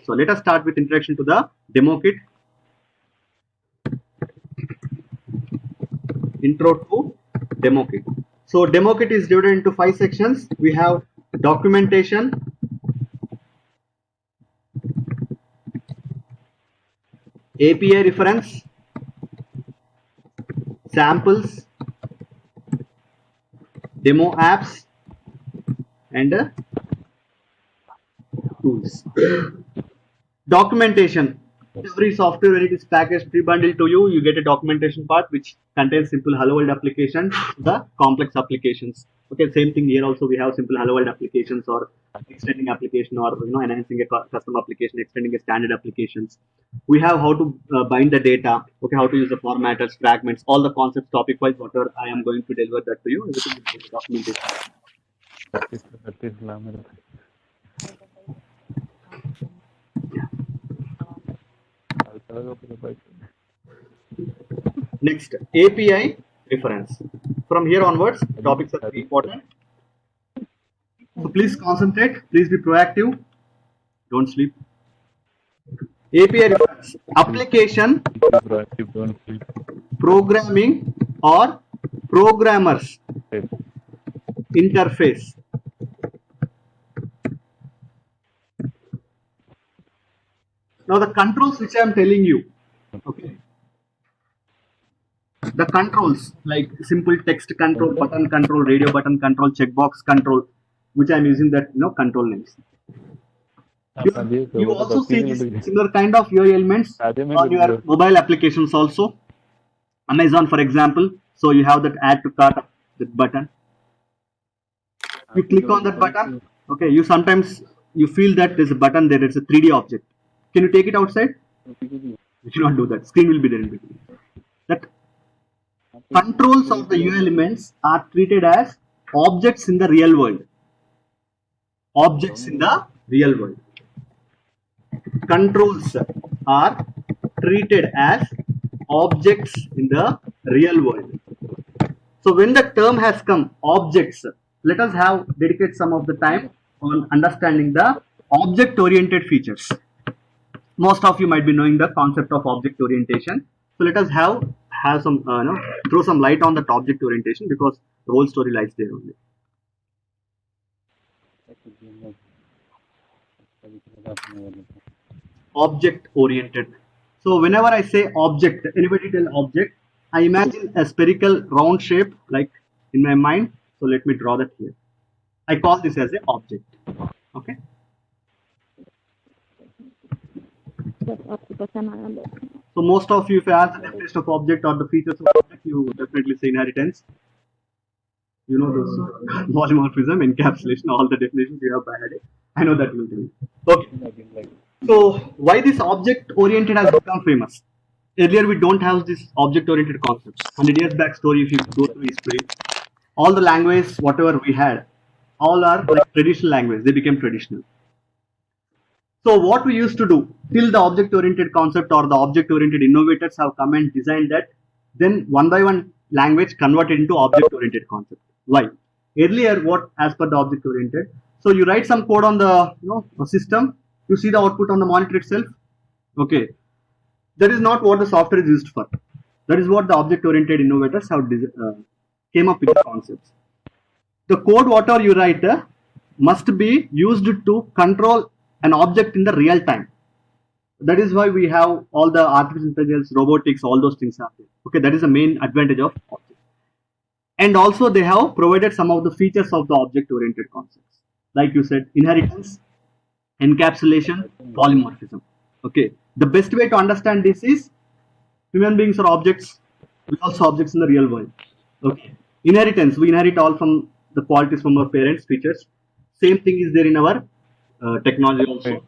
So let us start with introduction to the demo kit. Intro to demo kit. So demo kit is divided into 5 sections. We have documentation, API reference, samples, demo apps, and tools. Documentation. Every software when it is packaged pre-bundled to you, you get a documentation part which contains simple hello world applications, the complex applications. Okay, same thing here also we have simple hello world applications or extending application or enhancing a custom application, extending a standard applications. We have how to bind the data, okay, how to use the formatters, fragments, all the concepts topic wise, whatever I am going to deliver that to you, everything is in the documentation. Next, API reference. From here onwards, topics are very important. So please concentrate, please be proactive, don't sleep. API reference, application, programming or programmers interface. Now the controls which I am telling you, okay, the controls like simple text control, button control, radio button control, checkbox control, which I am using that control names. You also see this similar kind of UI elements on your mobile applications also. Amazon, for example. So you have that add to cart, that button. You click on that button. Okay, you sometimes you feel that there's a button there. It's a 3D object. Can you take it outside? You cannot do that. Screen will be there in between. That controls of the UI elements are treated as objects in the real world. Objects in the real world. Controls are treated as objects in the real world. So when the term has come, objects, let us have dedicate some of the time on understanding the object-oriented features. Most of you might be knowing the concept of object orientation. So let us have some throw some light on that object orientation because the whole story lies there only. Object oriented. So whenever I say object, anybody tell object, I imagine a spherical round shape like in my mind. So let me draw that here. I call this as an object. Okay. So most of you, if I ask the definition of object or the features of object, you definitely say inheritance. You know those polymorphism, encapsulation, all the definitions you have by head. I know that you will tell me. Okay. So why this object oriented has become famous? Earlier we don't have this object oriented concepts. 100 years back story, if you go through history, all the language, whatever we had, all are like traditional language. They became traditional. So what we used to do till the object oriented concept or the object oriented innovators have come and designed that, then one by one language converted into object oriented concept. Why? Earlier, what as per the object oriented, so you write some code on the system, you see the output on the monitor itself. Okay, that is not what the software is used for. That is what the object oriented innovators have came up with the concepts. The code whatever you write must be used to control an object in the real time. That is why we have all the artificial intelligence, robotics, all those things are there. Okay, that is the main advantage of object. And also they have provided some of the features of the object oriented concepts. Like you said, inheritance, encapsulation, polymorphism. Okay, the best way to understand this is human beings are objects, we are also objects in the real world. Okay, inheritance, we inherit all from the qualities from our parents, features. Same thing is there in our technology also.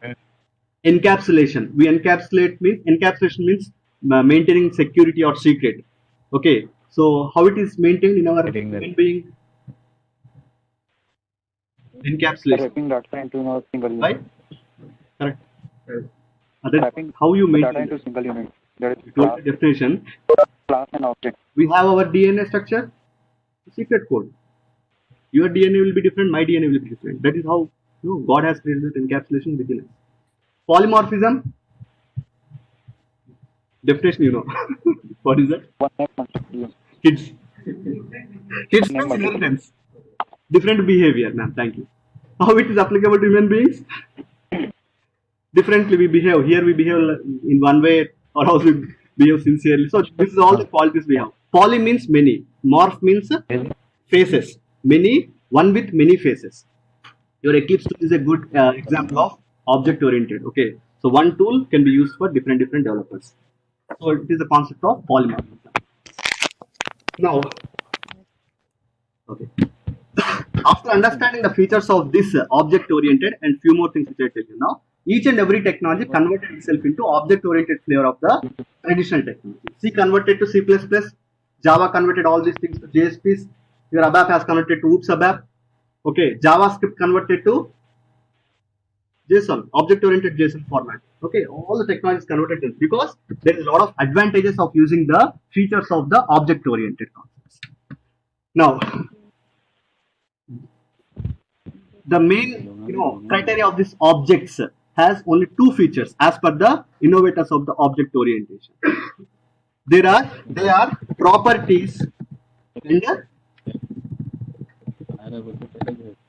Encapsulation, we encapsulation means maintaining security or secret. Okay, so how it is maintained in our human being encapsulation, data into a single unit. right? Correct. How you maintain data into single unit. There is class, definition. Class and object. We have our DNA structure, secret code. Your DNA will be different, my DNA will be different. That is how God has created encapsulation within us. Polymorphism. Definition, you know. What is that? One name multiple. Kids. Kids Name means multiple. inheritance. Different behavior, ma'am. Thank you. How it is applicable to human beings? Differently we behave. Here we behave in one way, or else we behave sincerely. So this is all the qualities we have. Poly means many. Morph means faces. Many, one with many faces. Your Eclipse tool is a good example of object oriented. Okay. So one tool can be used for different developers. So it is the concept of polymorphism. Now, okay. After understanding the features of this object-oriented and few more things which I tell you now, each and every technology converted itself into object-oriented flavor of the traditional technology. C converted to C++, Java converted all these things to JSPs, your ABAP has converted to OOPS ABAP, okay, JavaScript converted to JSON, object-oriented JSON format. Okay, all the technologies converted to, because there is a lot of advantages of using the features of the object-oriented concepts. Now, the main criteria of these objects has only two features as per the innovators of the object orientation. They are properties and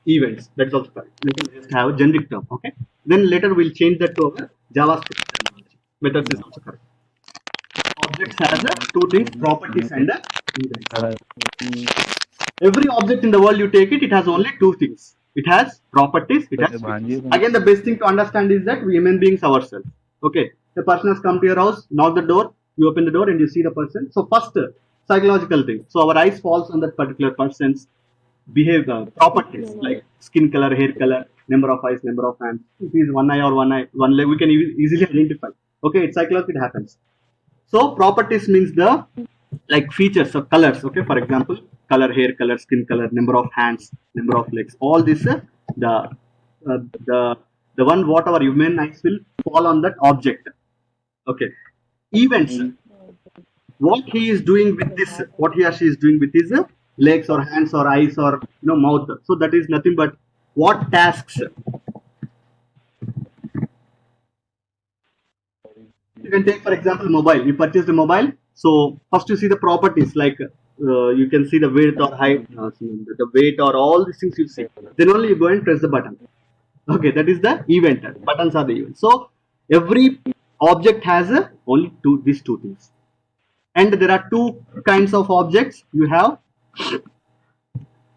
events. That's also correct. We can just have a generic term. Okay. Then later we'll change that to our JavaScript terminology. Methods is also correct. Objects has two things: properties and events. Every object in the world you take it has only two things. It has properties, it has features. Again, the best thing to understand is that we human beings ourselves. Okay, the person has come to your house, knock the door, you open the door and you see the person. So first, psychological thing. So our eyes falls on that particular person's behavior, properties like skin color, hair color, number of eyes, number of hands. If he is one eye or one leg, we can easily identify. Okay, it's psychological, it happens. So properties means the like features of colors. Okay, for example, color, hair color, skin color, number of hands, number of legs. All this the one what our human eyes will fall on that object. Okay, events. What he is doing with this, what he or she is doing with his legs or hands or eyes or mouth. So that is nothing but what tasks. You can take for example mobile. You purchased a mobile. So first you see the properties like you can see the width or height, the weight or all these things you see. Then only you go and press the button. Okay, that is the event. Buttons are the event. So every object has only these two things. And there are two kinds of objects. You have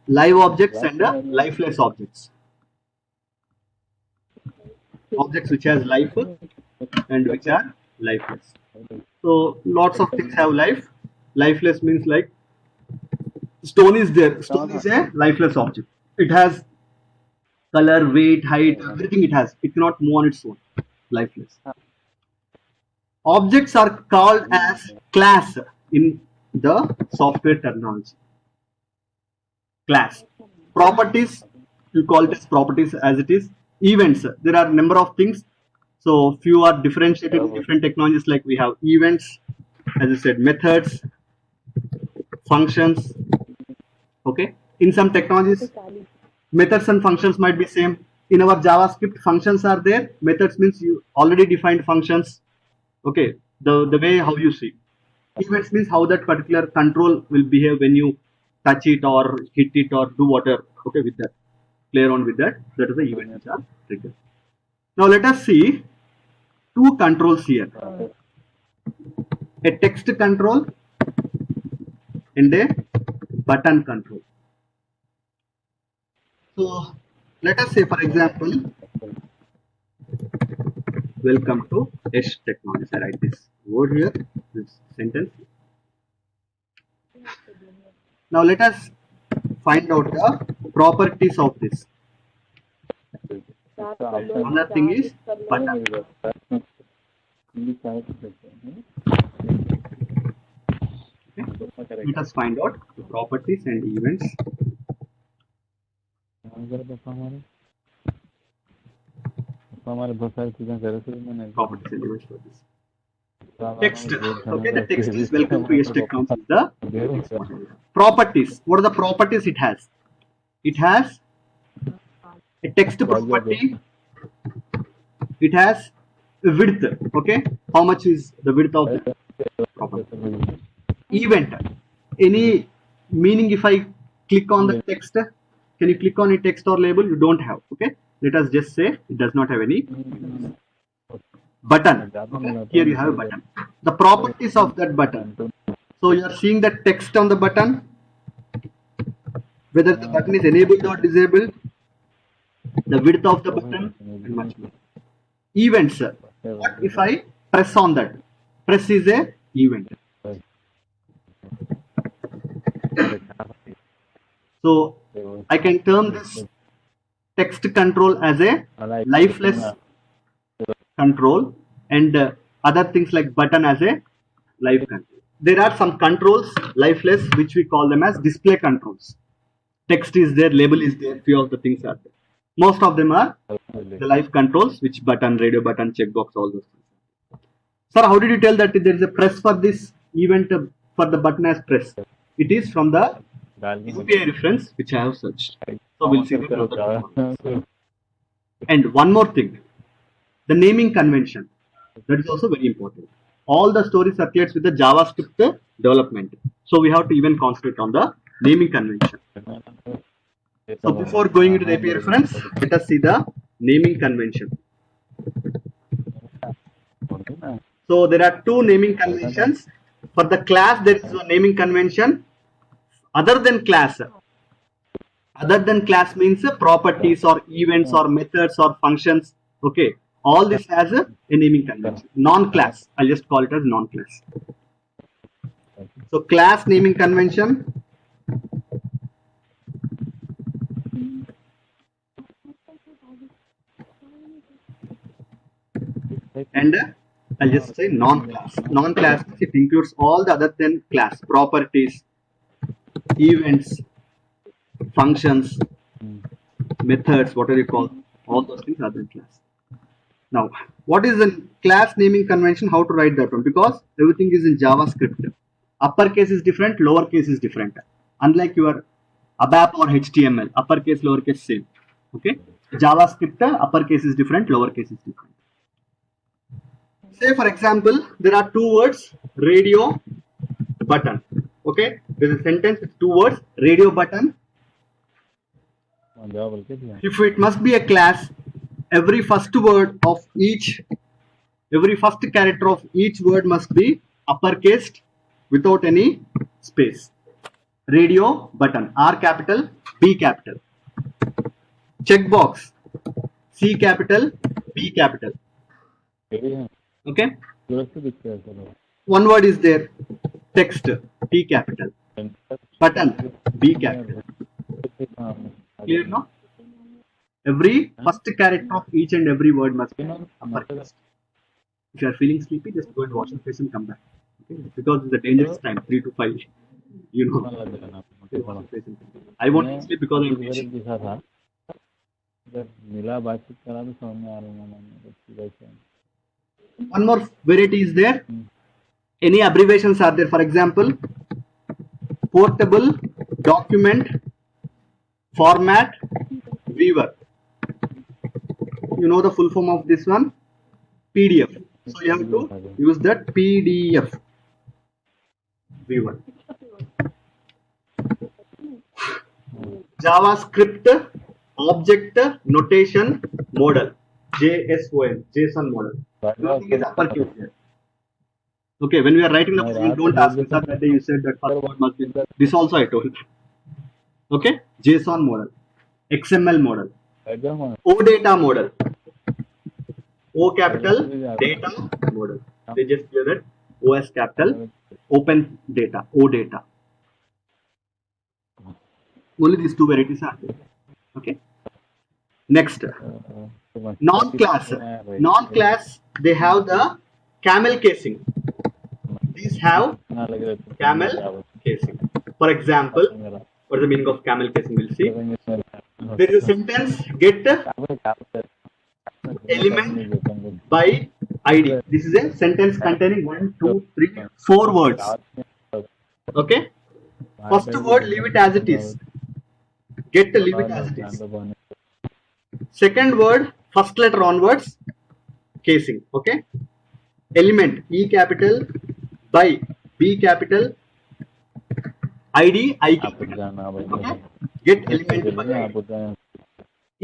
live objects and lifeless objects. Objects which has life and which are lifeless. So lots of things have life. Lifeless means like stone is there. Stone is a lifeless object. It has color, weight, height, everything it has. It cannot move on its own. Lifeless. Objects are called as class in the software terminology. Class. Properties, you call it as properties as it is. Events, there are number of things. So few are differentiated in different technologies, like we have events, as I said, methods, functions. Okay. In some technologies, methods and functions might be same. In our JavaScript, functions are there. Methods means you already defined functions. Okay. The way how you see. Events means how that particular control will behave when you touch it or hit it or do whatever. Okay, with that. Play around with that. That is the event which are triggered. Now let us see two controls here. A text control and a button control. So let us say, for example, welcome to H Technologies. I write this word here, this sentence. Now let us find out the properties of this. Another thing is button. Okay. Let us find out the properties and events. Properties and events for this. Text. Okay, the text is welcome to H Technologies. The properties. What are the properties it has? It has a text property. It has width. Okay, how much is the width of the property? Event, any meaning if I click on the text? Can you click on a text or label? You don't have. Okay, let us just say it does not have any button. Okay? Here you have a button. The properties of that button. So you are seeing the text on the button, whether the button is enabled or disabled, the width of the button, and much more. Events. What if I press on that? Press is a event. So I can term this text control as a lifeless control, and other things like button as a live control. There are some controls lifeless which we call them as display controls. Text is there, label is there, few of the things are there. Most of them are the live controls, which button, radio button, checkbox, all those things. Sir, how did you tell that there is a press for this event for the button as press? It is from the UPI reference which I have searched. So we'll see that. And one more thing, the naming convention. That is also very important. All the story circulates with the JavaScript development. So we have to even concentrate on the naming convention. So before going into the API reference, let us see the naming convention. So there are two naming conventions. For the class, there is a naming convention. Other than class means properties or events or methods or functions. Okay, all this has a naming convention. Non-class, I'll just call it as non-class. So class naming convention. And I'll just say non-class. Non-class, it includes all the other than class, properties, events, functions, methods, whatever you call, all those things are than class. Now, what is the class naming convention? How to write that one? Because everything is in JavaScript. Uppercase is different, lowercase is different. Unlike your ABAP or HTML, uppercase, lowercase same. Okay, JavaScript uppercase is different, lowercase is different. Say for example, there are two words, radio button. Okay, there is a sentence with two words, radio button. If it must be a class, every first character of each word must be uppercased without any space. Radio button, R capital, B capital. Checkbox, C capital, B capital. Okay. One word is there, text, T capital. Button, B capital. Clear now? Every first character of each and every word must be uppercase. If you are feeling sleepy, just go and wash your face and come back. Okay? Because it's a dangerous time, 3 to 5. You know. I won't sleep because I'm teaching. One more variety is there. Any abbreviations are there? For example, portable document format viewer. You know the full form of this one? PDF. So you have to use that PDF viewer. JavaScript object notation model. JSON, JSON model. Nothing is uppercase here. Okay, when we are writing the program, don't ask me, sir, that day you said that first word must be this also I told. Okay, JSON model, XML model, OData model, O capital data model. They just clear that OS capital open data, OData. Only these two varieties are there. Okay. Next, non-class. Non-class, they have the camel casing. These have camel casing. For example, what is the meaning of camel casing? We'll see. There is a sentence, get element by ID. This is a sentence containing 1, 2, 3, 4 words. Okay. First word, leave it as it is. Get leave it as it is. Second word, first letter onwards, casing. Okay. Element E capital by B capital ID I आप capital. जाना भाई Okay. Get जैसे element by चलिए ID. आप जाना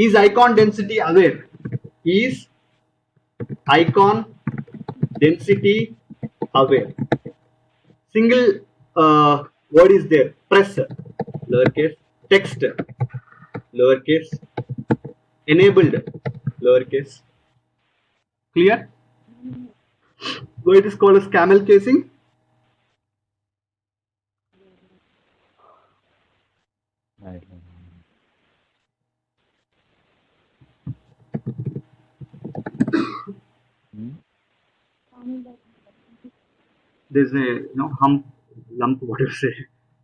Is icon density aware? Is icon density aware? Single word is there. Press lowercase, text lowercase, enabled lowercase. Clear? Why it is called as camel casing? नहीं There's a hump, lump, what you say.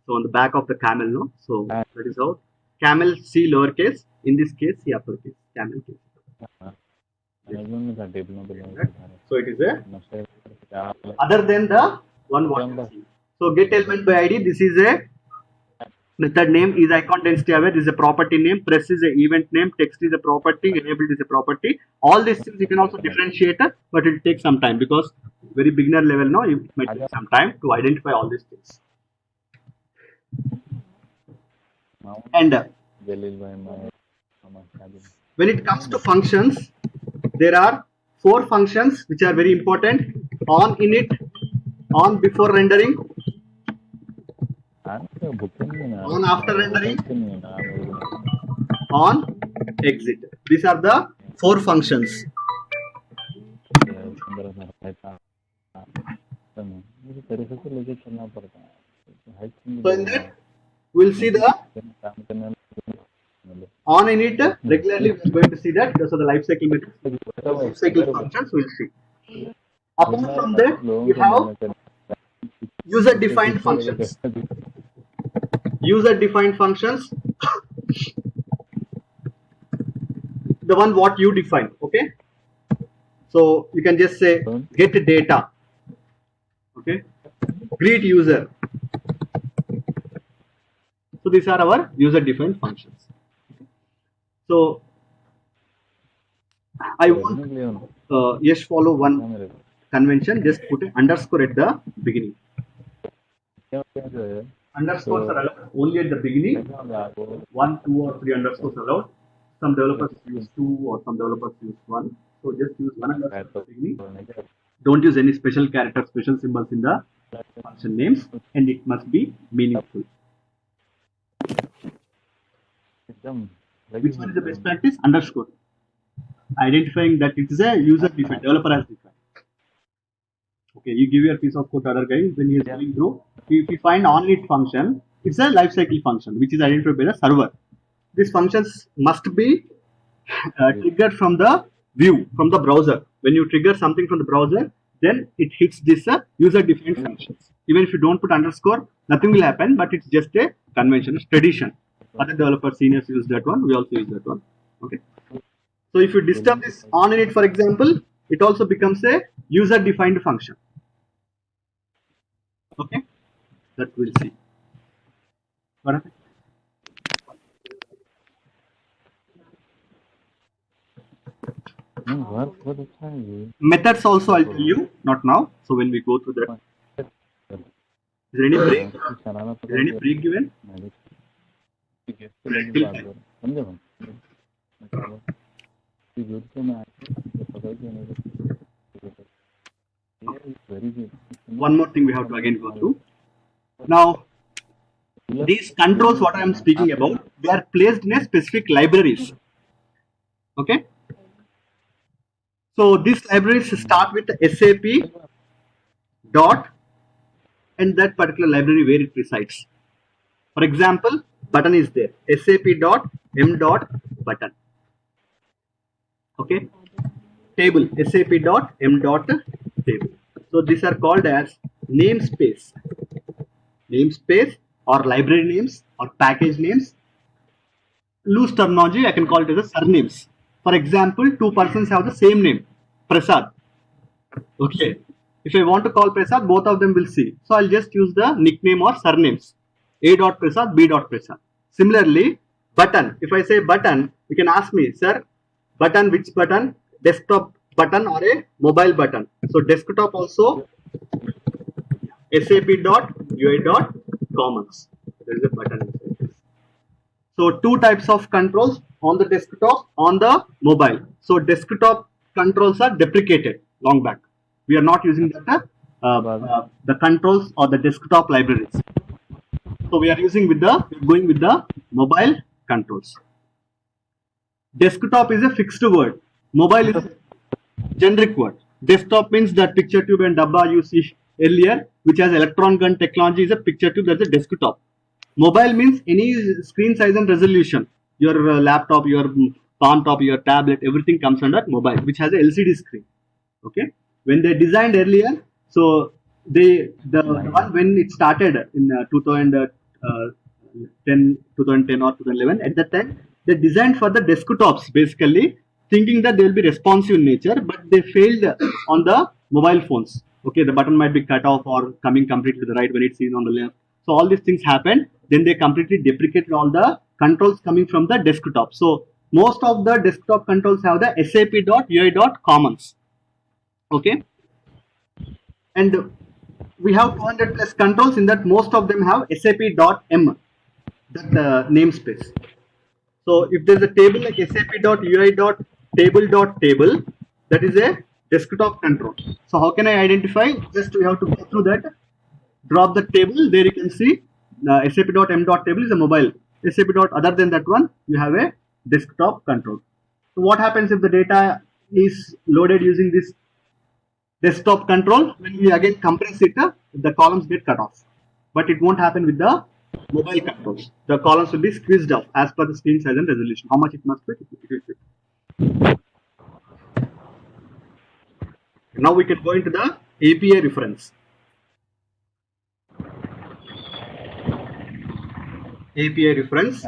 So on the back of the camel, no. So that is how camel C lowercase. In this case, C uppercase. Camel case. Management में था table में बिल्कुल So it is a नशे क्या other than the one what you see. So get element by ID. This is a method name. Is icon density aware. This is a property name. Press is a event name. Text is a property. Enabled is a property. All these things you can also differentiate, but it will take some time because very beginner level now. It might take some time to identify all these things. And जलील भाई मैं when it comes to functions, there are 4 functions which are very important: on init, on before rendering, आपका भुक्कन नहीं ना on after rendering, नहीं ना on exit. These are the 4 functions. अंदर से रहता मुझे तरीके से लेके चलना पड़ता है So in that we'll see the काम करने on init regularly. We're going to see that. So the life cycle methods, life cycle functions we'll see. Apart from that, you have user defined functions. User defined functions, the one what you define. Okay, so you can just say get data. Okay, greet user. So these are our user defined functions. So I want yes, follow one convention. Just put an underscore at the beginning. Underscores are allowed only at the beginning. 1, 2, or 3 underscores allowed. Some developers use 2 or some developers use 1. So just use 1 underscore at the beginning. Don't use any special characters, special symbols in the function names, and it must be meaningful. Which one is the best practice? Underscore. Identifying that it is a user defined, developer has defined. Okay, you give your piece of code to other guy when he is going through. If you find onIt function, it's a lifecycle function which is identified by the server. These functions must be triggered from the view, from the browser. When you trigger something from the browser, then it hits this user defined functions. Even if you don't put underscore, nothing will happen, but it's just a convention, it's tradition. Other developers, seniors use that one, we also use that one. Okay. So if you disturb this on init, for example, it also becomes a user defined function. Okay, that we'll see. What happened? बहुत अच्छा है ये Methods also I'll tell you, not now. So when we go through that, is there any break? चलाना Is there any break given? समझे One more thing we have to again go through. Now, these controls, what I am speaking about, they are placed in a specific libraries. Okay. So these libraries start with SAP dot and that particular library where it resides. For example, button is there. SAP dot m dot button. Okay. Table SAP dot m dot table. So these are called as namespace. Namespace or library names or package names. Loose terminology, I can call it as a surnames. For example, 2 persons have the same name, Prasad. Okay. If I want to call Prasad, both of them will see. So I'll just use the nickname or surnames. A dot Prasad, B dot Prasad. Similarly, button. If I say button, you can ask me, sir, button, which button? Desktop button or a mobile button. So desktop also sap.ui.commons. There is a button inside this. So two types of controls on the desktop, on the mobile. So desktop controls are deprecated long back. We are not using the controls or the desktop libraries. So we are going with the mobile controls. Desktop is a fixed word. Mobile is a generic word. Desktop means that picture tube and dabba you see earlier, which has electron gun technology, is a picture tube. That's a desktop. Mobile means any screen size and resolution. Your laptop, your palm top, your tablet, everything comes under mobile, which has a LCD screen. Okay. When they designed earlier, so the one when it started in 2010 or 2011, at that time they designed for the desktops basically, thinking that they will be responsive in nature, but they failed on the mobile phones. Okay, the button might be cut off or coming completely to the right when it's seen on the left. So all these things happened. Then they completely deprecated all the controls coming from the desktop. So most of the desktop controls have the sap.ui.commons. Okay, and we have 200 plus controls. In that, most of them have sap.m, that namespace. So if there's a table like sap.ui.table.table, that is a desktop control. So how can I identify? Just we have to go through that, drop the table. There you can see sap.m.table is a mobile. Sap. Other than that one, you have a desktop control. So what happens if the data is loaded using this desktop control? When we again compress it, the columns get cut off. But it won't happen with the mobile controls. The columns will be squeezed off as per the screen size and resolution. How much it must fit, it will fit. Now we can go into the API reference. API reference.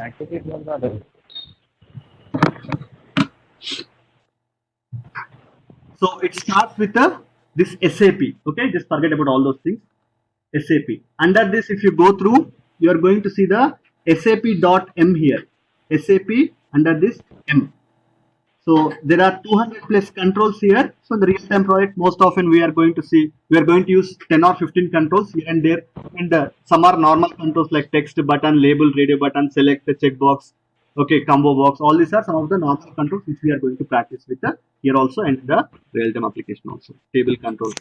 So it starts with this SAP. Okay, just forget about all those things. SAP. Under this, if you go through, you are going to see the SAP.m here. SAP under this M. So there are 200 plus controls here. So in the real-time project, most often we are going to use 10 or 15 controls here and there. And some are normal controls like text button, label, radio button, select, checkbox, okay, combo box. All these are some of the normal controls which we are going to practice with here also, and the real-time application also. Table controls.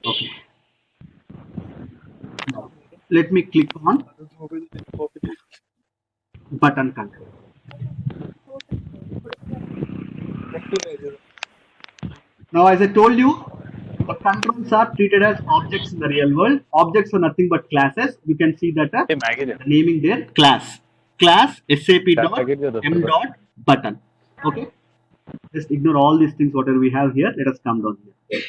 Okay. Now, let me click on button control. Now, as I told you, the controls are treated as objects in the real world. Objects are nothing but classes. You can see that the naming there, class sap.m.button. Okay, just ignore all these things whatever we have here. Let us come down here.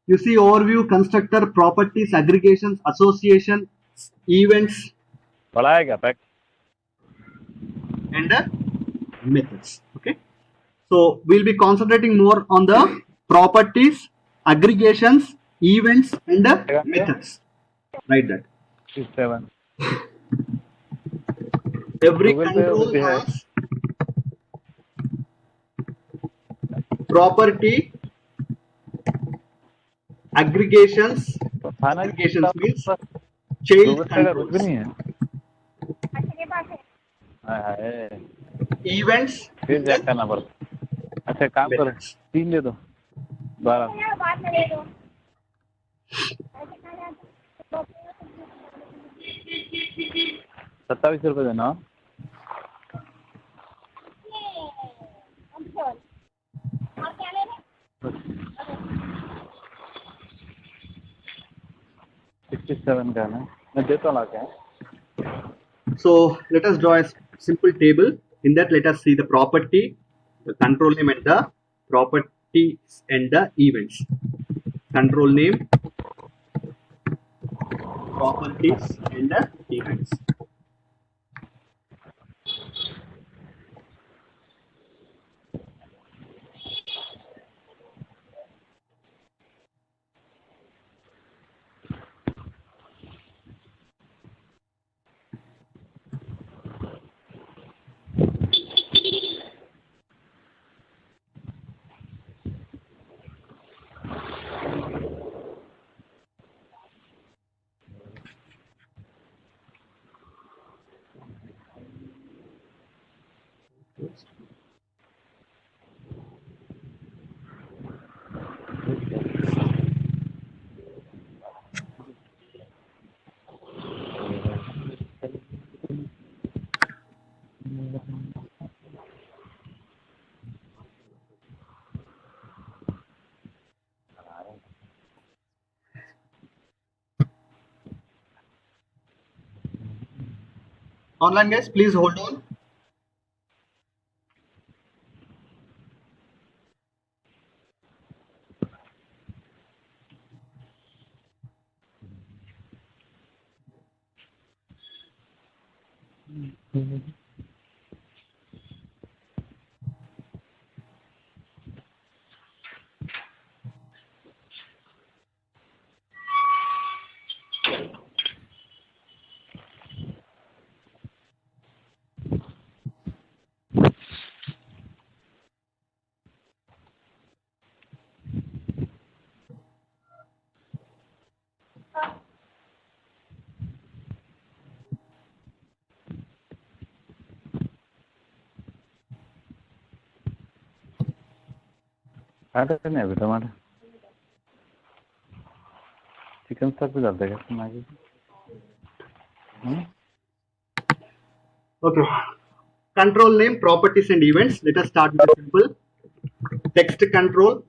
You see overview, constructor, properties, aggregations, association, events, and methods. Okay, so we'll be concentrating more on the properties, aggregations, events, and methods. Write that. Every control has property, aggregations. Aggregations means child controls. Events. अच्छा काम करो 3 दे दो 12 ₹27 देना $67 का ना मैं देता हूँ लाके So let us draw a simple table. In that, let us see the property, the control name, and the properties and the events. Control name, properties, and the events. Online guys, please hold on. आता नहीं अभी टमाटर chicken stock भी डाल देगा Maggi Okay. Control name, properties and events. Let us start with a simple text control,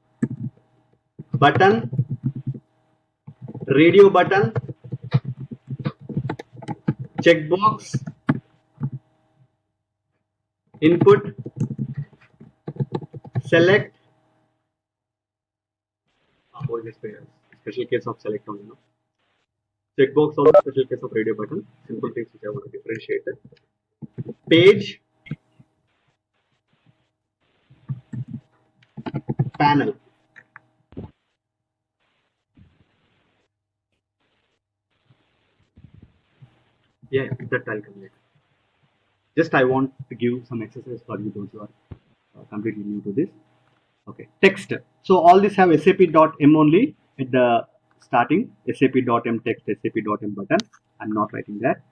button, radio button, checkbox, input, select. All this special case of select only. No? Checkbox also special case of radio button. Simple things which I want to differentiate. Page, panel. Yeah, that I'll come later. Just I want to give some exercise for you those who are completely new to this. Okay, text. So all these have sap.m only at the starting. sap.m text, sap.m button. I'm not writing that.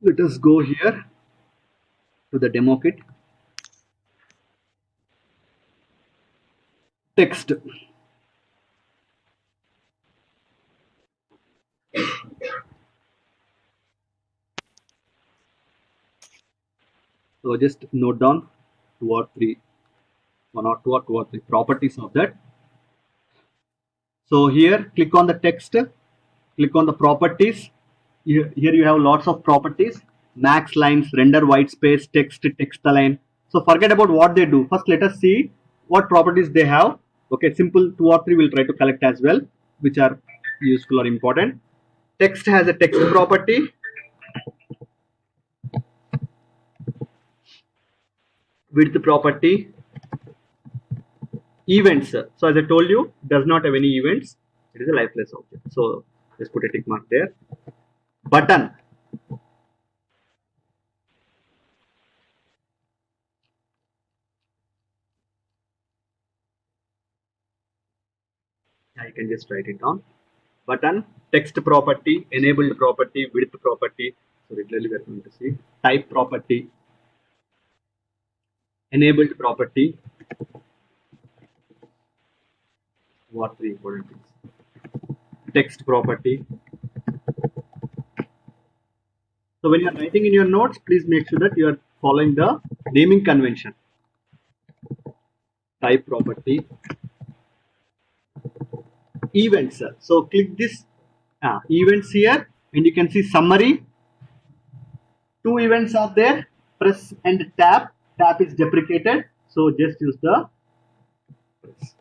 Let us go here to the demo kit. Text. So just note down 2 or 3, 1 or 2 or 2 or 3 properties of that. So here click on the text, click on the properties. Here you have lots of properties: max lines, render white space, text, text align. So forget about what they do. First let us see what properties they have. Okay, simple 2 or 3 we'll try to collect as well, which are useful or important. Text has a text property. Width property. Events. So as I told you, does not have any events. It is a lifeless object. So let's put a tick mark there. Button. I can just write it down. Button, text property, enabled property, width property. So regularly we are going to see type property, enabled property. What three important things? Text property. So when you are writing in your notes, please make sure that you are following the naming convention. Type property. Events. So click this events here and you can see summary. 2 events are there. Press and tap. Tap is deprecated. So just use the press.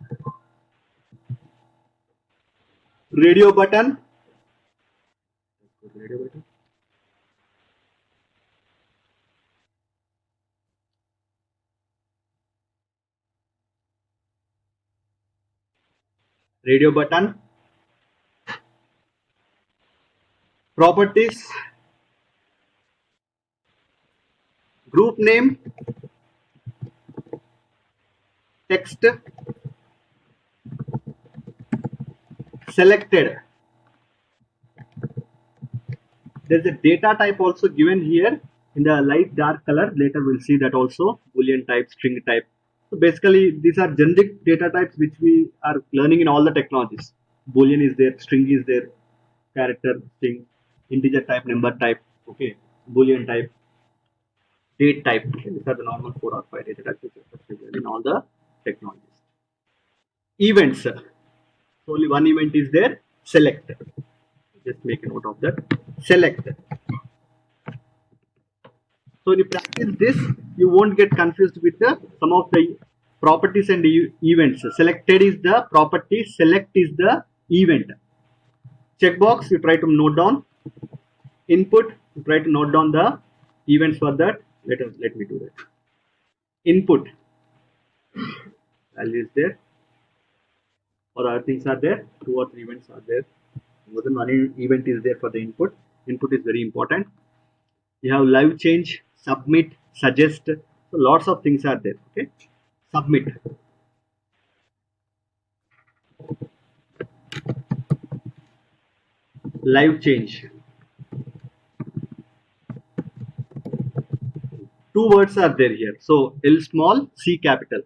Radio button. Radio button. Radio button. Properties. Group name. Text. Selected. There's a data type also given here in the light dark color. Later we'll see that also. Boolean type, string type. So basically these are generic data types which we are learning in all the technologies. Boolean is there, string is there, character, string, integer type, number type, okay, Boolean type, date type. Okay, these are the normal 4 or 5 data types which are in all the technologies. Events. So only one event is there. Select. Just make a note of that. Select. So when you practice this, you won't get confused with some of the properties and events. Selected is the property, select is the event. Checkbox, you try to note down. Input, you try to note down the events for that. Let me do that. Input, value is there, or other things are there. 2 or 3 events are there. More than one event is there for the input. Input is very important. You have live change, submit, suggest. So lots of things are there. Okay, submit. Live change. 2 words are there here. So L small, C capital.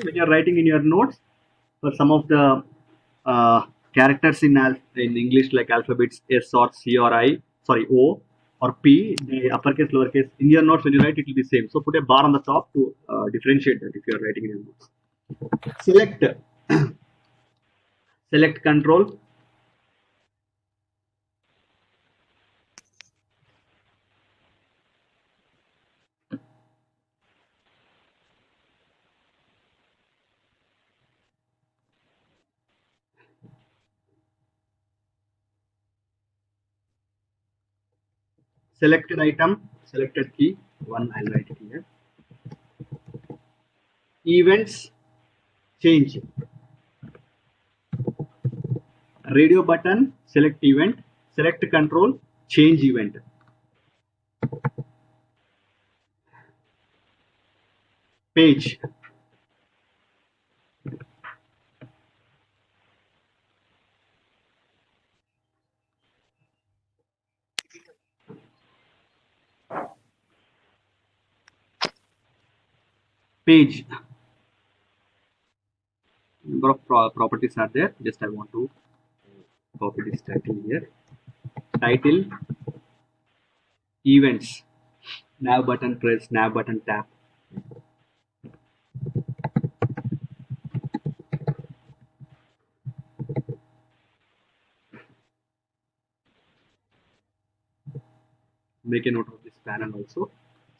When you are writing in your notes, for some of the characters in English like alphabets S or C or I, sorry O or P, the uppercase, lowercase. In your notes when you write, it will be same. So put a bar on the top to differentiate that if you are writing in your notes. Select. Select control. Selected item, selected key. One I'll write it here. Events, change. Radio button, select event. Select control, change event. Page. Page. Number of properties are there. Just I want to copy this title here. Title, events, nav button press, nav button tap. Make a note of this panel also.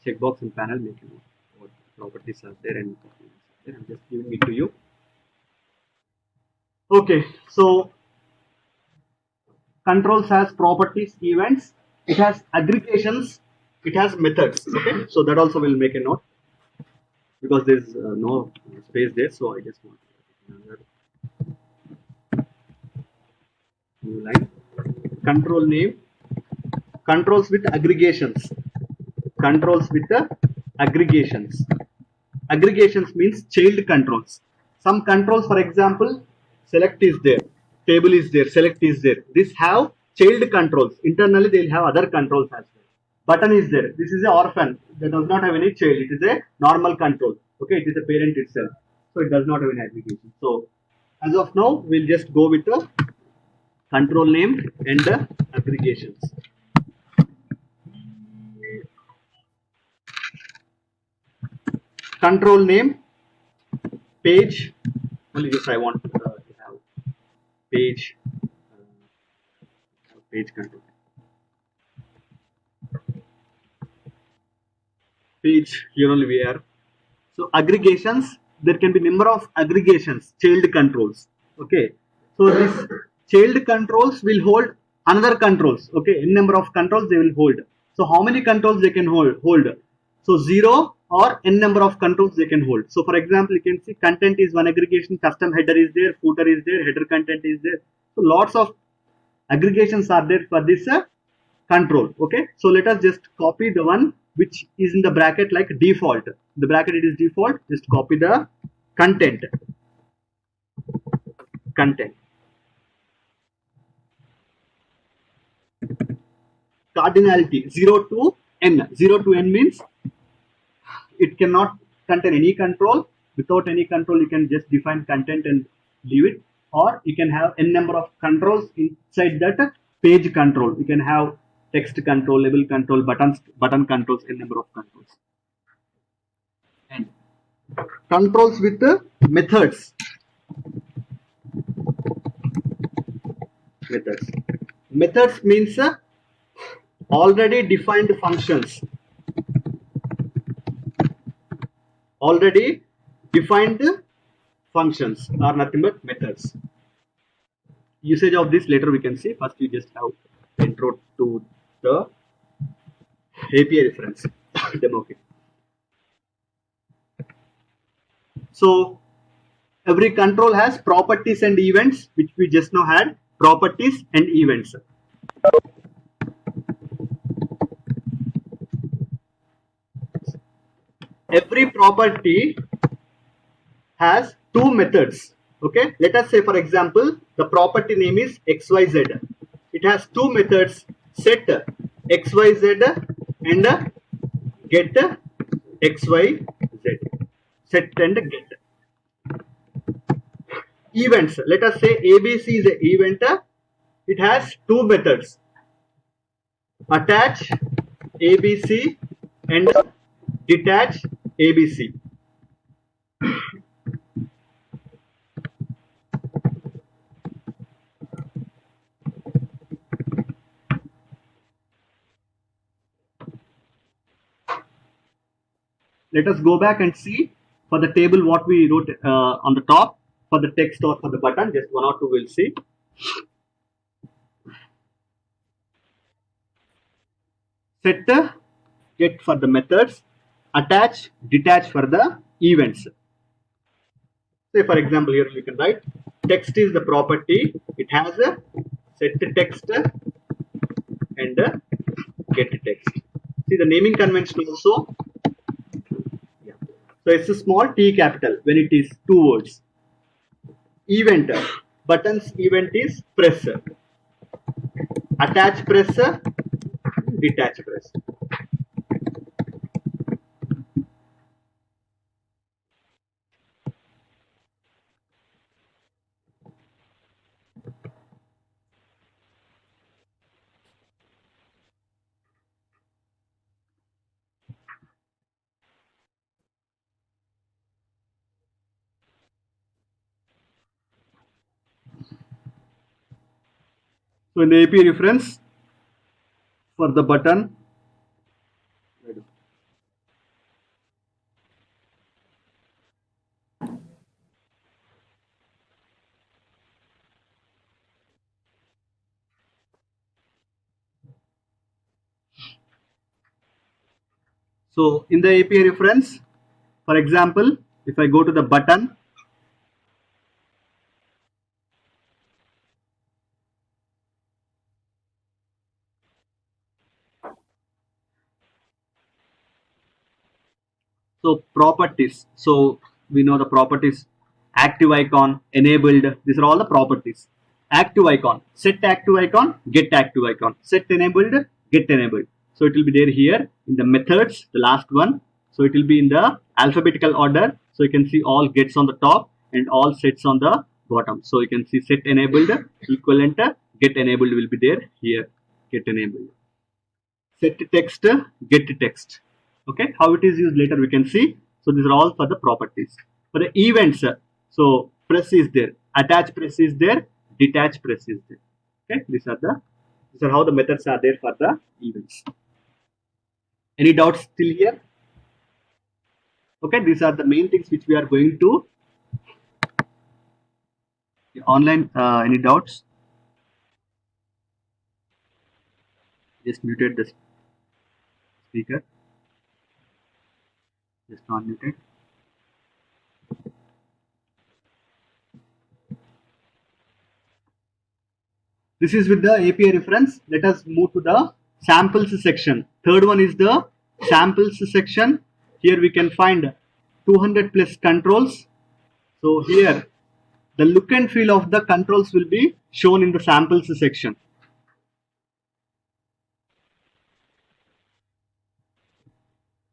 Checkbox in panel, make a note what properties are there and I'm just giving it to you. Okay, so controls has properties, events, it has aggregations, it has methods. Okay, so that also will make a note because there is no space there, so I just want another new line. Control name, controls with aggregations, controls with the aggregations. Aggregations means child controls. Some controls, for example, select is there, table is there, select is there. This have child controls. Internally, they will have other controls as well. Button is there. This is a orphan that does not have any child. It is a normal control. Okay, it is a parent itself, so it does not have any aggregation. So, as of now, we'll just go with the control name and the aggregations. Control name, page. Only this I want to have page. Page control. Page here only we are. So aggregations, there can be number of aggregations, child controls. Okay. So this child controls will hold another controls. Okay. N number of controls they will hold. So how many controls they can hold? So 0 or n number of controls they can hold. So for example, you can see content is one aggregation, custom header is there, footer is there, header content is there. So lots of aggregations are there for this control. Okay, so let us just copy the one which is in the bracket like default. The bracket it is default. Just copy the content. Cardinality 0 to n. 0 to n means it cannot contain any control. Without any control, you can just define content and leave it, or you can have n number of controls inside that page control. You can have text control, label control, button controls, n number of controls. And controls with the methods. Methods means already defined functions. already defined functions are nothing but methods. Usage of this later we can see. First we just have intro to the API reference demo kit. So every control has properties and events, which we just now had, properties and events. Every property has two methods. Okay, let us say for example the property name is xyz. It has two methods, set xyz and get xyz. Set and get. Events, let us say abc is an event. It has two methods, attach abc and detach abc. Let us go back and see for the table what we wrote on the top for the text or for the button. Just one or two we'll see. Set get for the methods, attach detach for the events. Say for example here you can write text is the property. It has a set text and get text. See the naming convention also. So it's a small t capital when it is two words. Event, buttons event is press. Attach press, detach press. So in the API reference for the button, so in the API reference, for example, if I go to the button, so properties, so we know the properties, active icon, enabled, these are all the properties. Active icon, set active icon, get active icon, set enabled, get enabled. So it will be there here in the methods, the last one. So it will be in the alphabetical order. So you can see all gets on the top and all sets on the bottom. So you can see set enabled equivalent get enabled will be there here, get enabled. Set text, get text. Okay, how it is used later we can see. So these are all for the properties. For the events, so press is there, attach press is there, detach press is there. Okay, these are how the methods are there for the events. Any doubts still here? Okay, these are the main things which we are going to online. Any doubts? Just muted the speaker. Just unmuted. This is with the API reference. Let us move to the samples section. Third one is the samples section. Here we can find 200 plus controls. So here the look and feel of the controls will be shown in the samples section.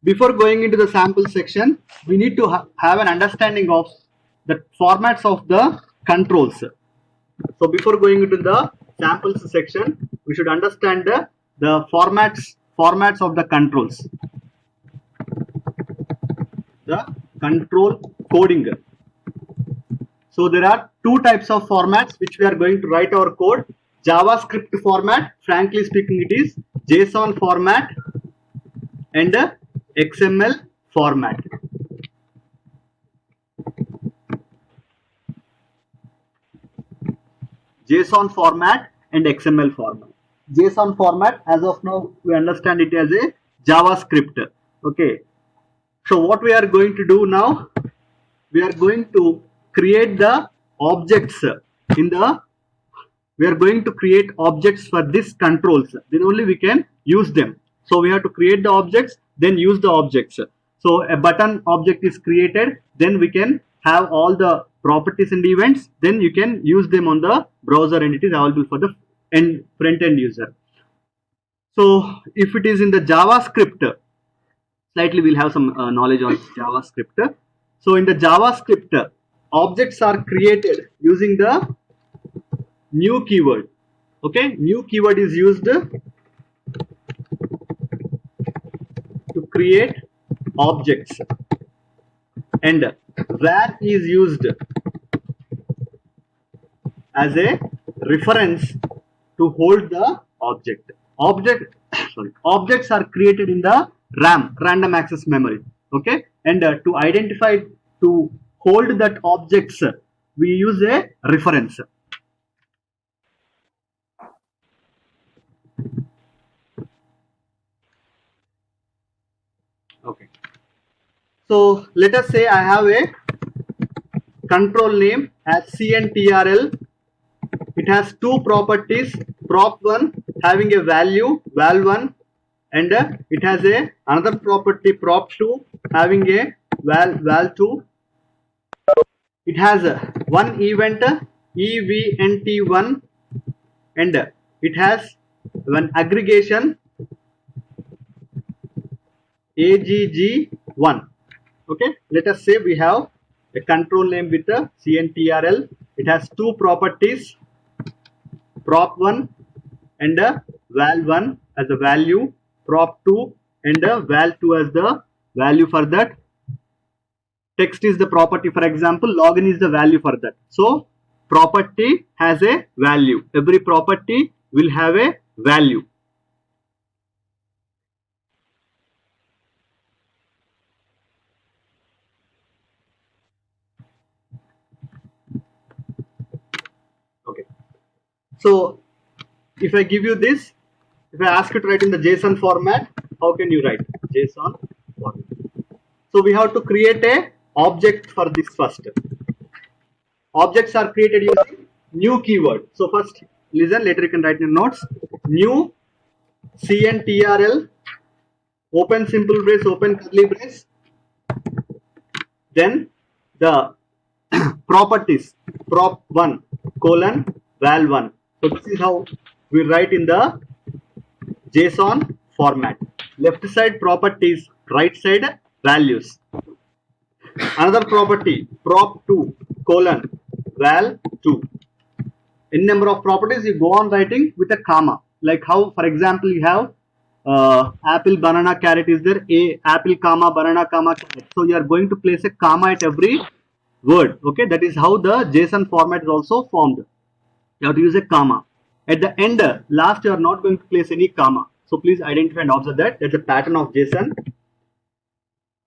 Before going into the sample section, we need to have an understanding of the formats of the controls. So before going into the samples section, we should understand the formats of the controls. The control coding. So there are two types of formats which we are going to write our code. JavaScript format, frankly speaking, it is JSON format and XML format. JSON format and XML format. JSON format, as of now, we understand it as a JavaScript. Okay. So what we are going to do now, we are going to create the objects in the, we are going to create objects for this controls. Then only we can use them. So we have to create the objects, then use the objects. So a button object is created, then we can have all the properties and events, then you can use them on the browser and it is available for the front end user. So if it is in the JavaScript, slightly we'll have some knowledge on JavaScript. So in the JavaScript, objects are created using the new keyword. Okay, new keyword is used to create objects, and where is used as a reference to hold the object. Objects are created in the RAM, random access memory. Okay, and to identify, to hold that objects, we use a reference. Okay, so let us say I have a control name as CNTRL. It has two properties, prop1 having a value val1, and it has a another property prop2 having a val2. It has one event event1, and it has one aggregation agg1. Okay, let us say we have a control name with a CNTRL. It has two properties, prop1 and val1 as a value, prop2 and val2 as the value for that. Text is the property, for example, login is the value for that. So property has a value. Every property will have a value. Okay. So if I give you this, if I ask you to write in the JSON format, how can you write JSON format? So we have to create a object for this first. Objects are created using new keyword. So first listen, later you can write in notes. New CNTRL, open simple brace, open curly brace. Then the properties, prop1 colon val1. So this is how we write in the JSON format. Left side properties, right side values. Another property, prop2 colon val2. In number of properties, you go on writing with a comma. Like how, for example, you have apple, banana, carrot is there, a apple, comma, banana, comma, carrot. So you are going to place a comma at every word. Okay, that is how the JSON format is also formed. You have to use a comma. At the end, last, you are not going to place any comma. So please identify and observe that. That's a pattern of JSON.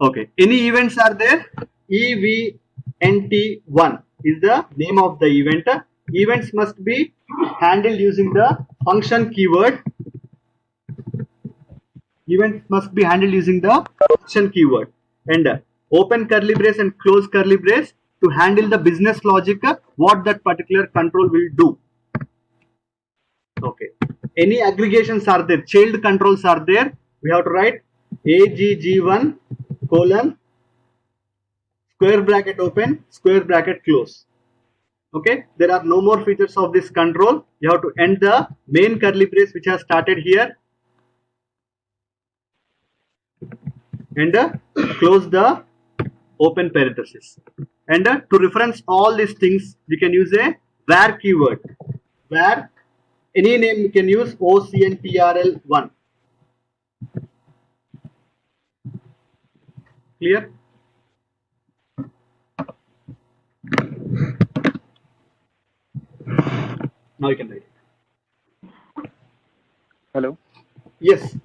Okay, any events are there? event1 is the name of the event. Events must be handled using the function keyword. Event must be handled using the function keyword, and open curly brace and close curly brace to handle the business logic, what that particular control will do. Okay, any aggregations are there, child controls are there, we have to write agg1 colon square bracket open, square bracket close. Okay, there are no more features of this control. You have to end the main curly brace which has started here, and close the open parenthesis. And to reference all these things, you can use a where keyword. Where any name you can use OCNTRL1. Clear? Now you can write it. Hello. Yes.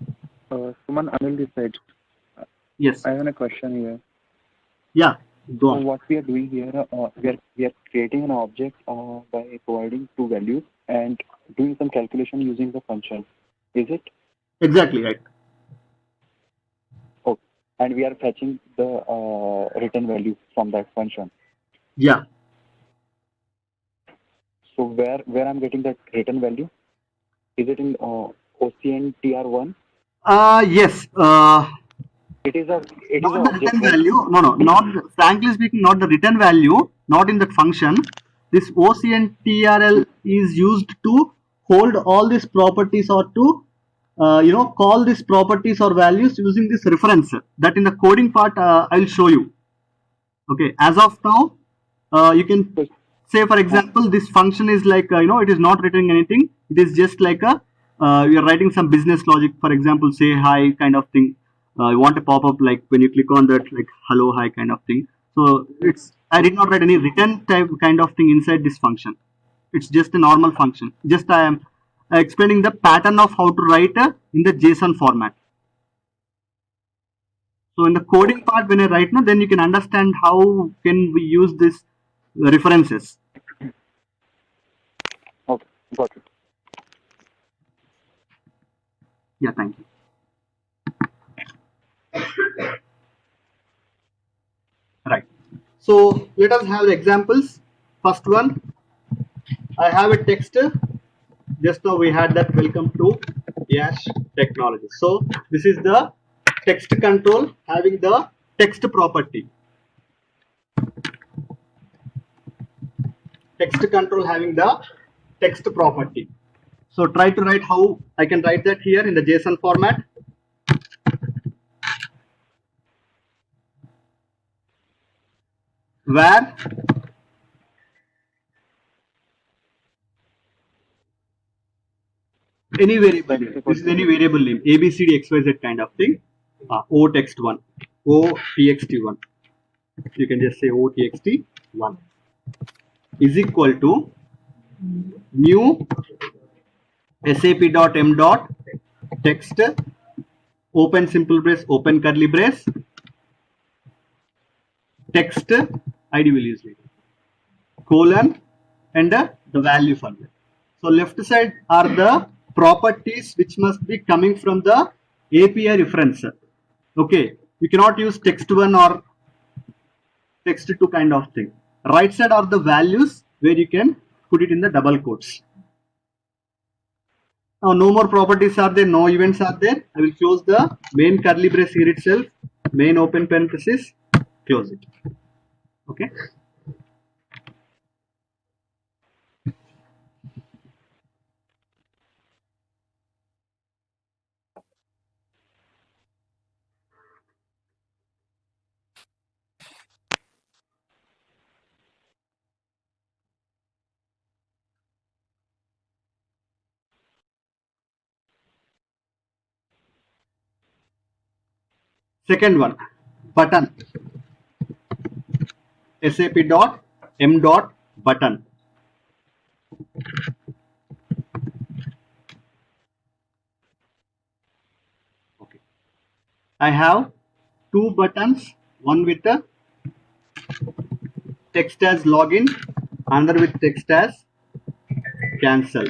Suman, Anil this side. Yes. I have a question here. Yeah. Go So on. what we are doing here, we are creating an object by providing two values and doing some calculation using the function. Is it? Exactly right. Oh, and we are fetching the return value from that function. Yeah. So where I'm getting that return value? Is it in OCNTR1? Yes. It is a Not the object, return right? value. No, no. Not frankly speaking, not the return value. Not in that function. This OCNTRL is used to hold all these properties or to call these properties or values using this reference. That in the coding part, I will show you. Okay. As of now, you can So, say, for example, this function is like it is not returning anything. It is just like a you are writing some business logic. For example, say hi kind of thing. You want a pop-up like when you click on that, like hello hi kind of thing. So it's I did not write any return type kind of thing inside this function. It's just a normal function. Just I am explaining the pattern of how to write in the JSON format. So in the coding part, when I write now, then you can understand how can we use this references. okay, got it. Yeah, thank you. Right. So let us have the examples. First one, I have a text. Just now we had that welcome to Yash Technology. So this is the text control having the text property. Text control having the text property. So try to write how I can write that here in the JSON format. Where any variable Text name. equal This is to any variable name. A B C D X Y Z kind of thing. O text one. O txt one. You can just say O txt one is equal to new sap.m dot text open simple brace open curly brace text id will use later colon and the value for that. So left side are the properties which must be coming from the API reference. Okay, you cannot use text one or text two kind of thing. Right side are the values where you can put it in the double quotes. Now no more properties are there, no events are there. I will close the main curly brace here itself, main open parenthesis, close it. Okay. Second one, button sap dot m dot button. Okay. I have two buttons, one with the text as login, another with text as cancel.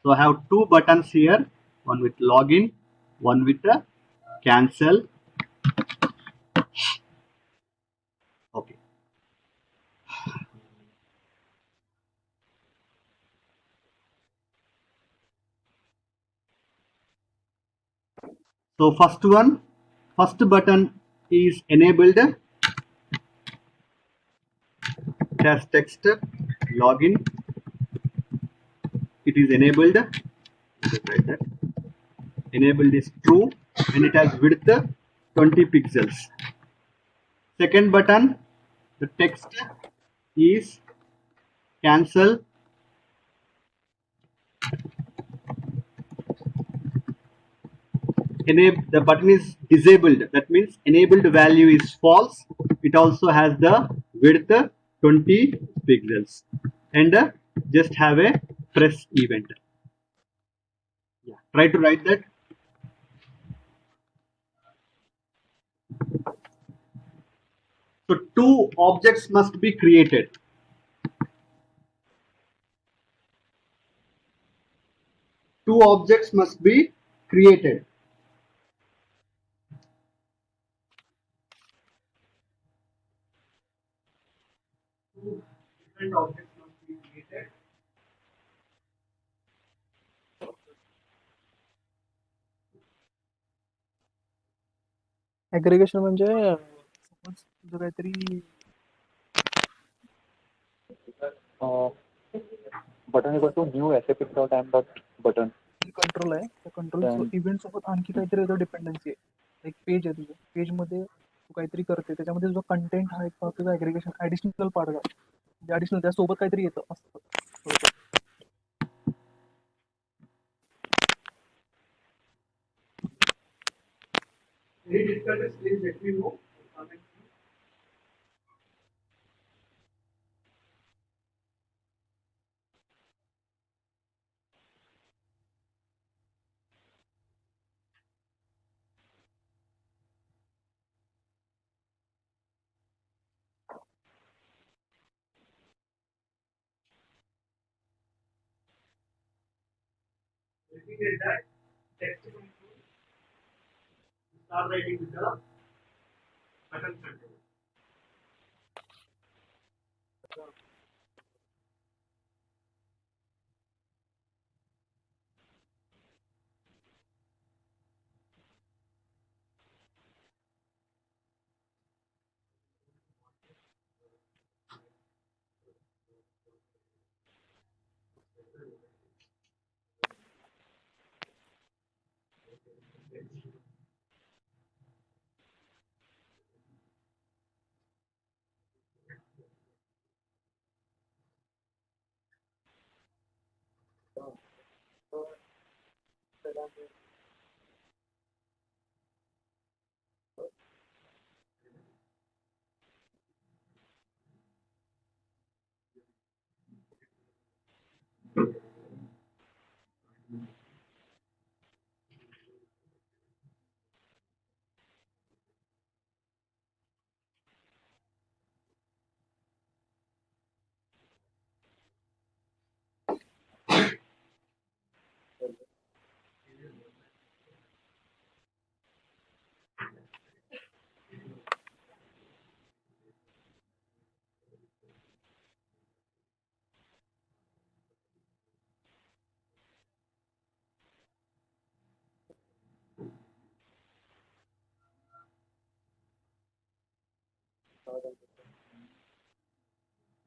So I have two buttons here, one with login, one with the cancel. Okay. So first one, first button is enabled as text login. It is enabled. Just write that. Enabled is true and it has width 20 pixels. Second button, the text is cancel. The button is disabled. That means enabled value is false. It also has the width 20 pixels and just have a press event. Yeah, try to write that. So two objects must be created. Two objects must be created. Two different objects must be created. ऍग्रिगेशन म्हणजे suppose तुझं काहीतरी button equal to new sapix.m.button. Control आहे त्या control event सोबत आणखी काहीतरी dependency आहे. एक पेज आहे तुझं पेजमध्ये तू काहीतरी करते त्याच्यामध्ये तुझा कंटेंट हा एक तुझा ऍग्रिगेशन ऍडिशनल पार्ट आहे म्हणजे ऍडिशनल त्यासोबत काहीतरी येतं असतं. Any difficulties, please let me know. Looking at that text control, start writing with the button control.